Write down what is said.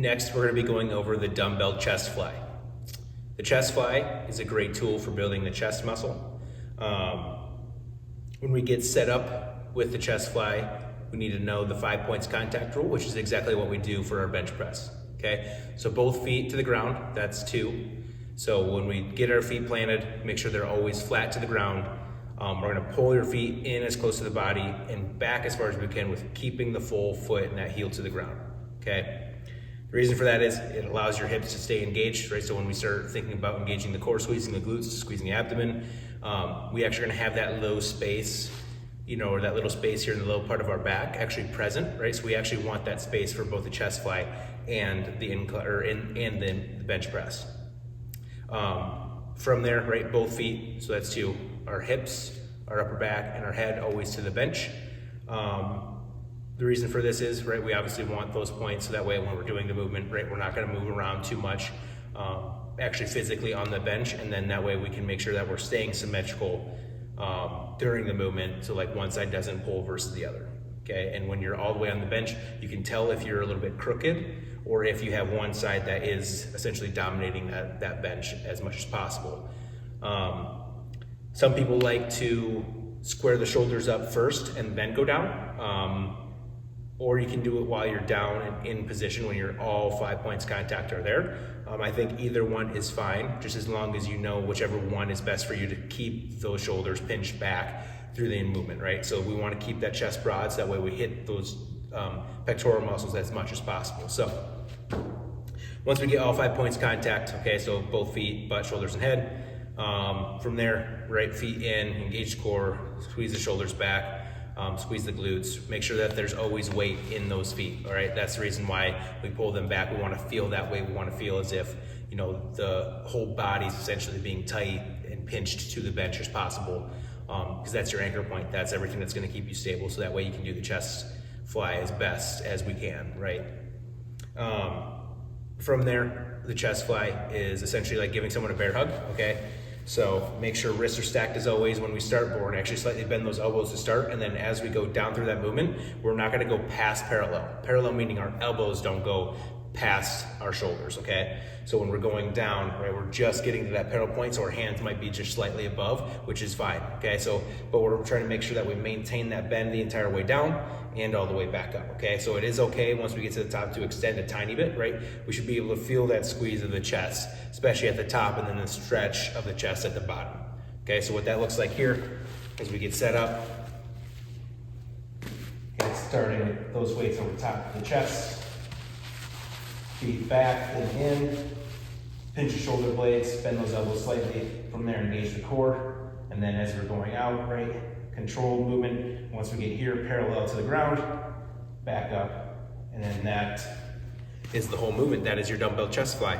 Next, we're going to be going over the dumbbell chest fly. The chest fly is a great tool for building the chest muscle. When we get set up with the chest fly, we need to know the 5 points contact rule, which is exactly what we do for our bench press. Okay, so both feet to the ground, that's 2. So when we get our feet planted, make sure they're always flat to the ground. We're going to pull your feet in as close to the body and back as far as we can with keeping the full foot and that heel to the ground. Okay. The reason for that is it allows your hips to stay engaged, right? So when we start thinking about engaging the core, squeezing the glutes, squeezing the abdomen, we actually are going to have that low space, or that little space here in the low part of our back actually present, right? So we actually want that space for both the chest fly and the bench press. From there, right, both feet, so that's 2, our hips, our upper back, and our head always to the bench. The reason for this is, right, we obviously want those points so that way when we're doing the movement, right, we're not going to move around too much actually physically on the bench, and then that way we can make sure that we're staying symmetrical during the movement, so like one side doesn't pull versus the other. Okay, and when you're all the way on the bench, you can tell if you're a little bit crooked or if you have one side that is essentially dominating that bench as much as possible. Some people like to square the shoulders up first and then go down. Or you can do it while you're down in position when you're all 5 points contact are there. I think either one is fine, just as long as you know whichever one is best for you to keep those shoulders pinched back through the movement, right? So we want to keep that chest broad so that way we hit those pectoral muscles as much as possible. So once we get all 5 points contact, okay, so both feet, butt, shoulders, and head, from there, right feet in, engage the core, squeeze the shoulders back, squeeze the glutes, make sure that there's always weight in those feet, all right? That's the reason why we pull them back. We want to feel that way. We want to feel as if, the whole body's essentially being tight and pinched to the bench as possible, because that's your anchor point. That's everything that's going to keep you stable, so that way you can do the chest fly as best as we can, right? From there, the chest fly is essentially like giving someone a bear hug, okay? So make sure wrists are stacked as always when we start, but we're gonna actually slightly bend those elbows to start, and then as we go down through that movement, we're not gonna go past parallel. Parallel meaning our elbows don't go past our shoulders, okay? So when we're going down, right, we're just getting to that parallel point, so our hands might be just slightly above, which is fine, okay? So, but we're trying to make sure that we maintain that bend the entire way down and all the way back up, okay? So it is okay once we get to the top to extend a tiny bit, right? We should be able to feel that squeeze of the chest, especially at the top, and then the stretch of the chest at the bottom, okay? So what that looks like here as we get set up, and starting with those weights over top of the chest, feet back and in, pinch your shoulder blades, bend those elbows slightly. From there, engage the core. And then as we're going out, right, controlled movement. Once we get here, parallel to the ground, back up. And then that is the whole movement. That is your dumbbell chest fly.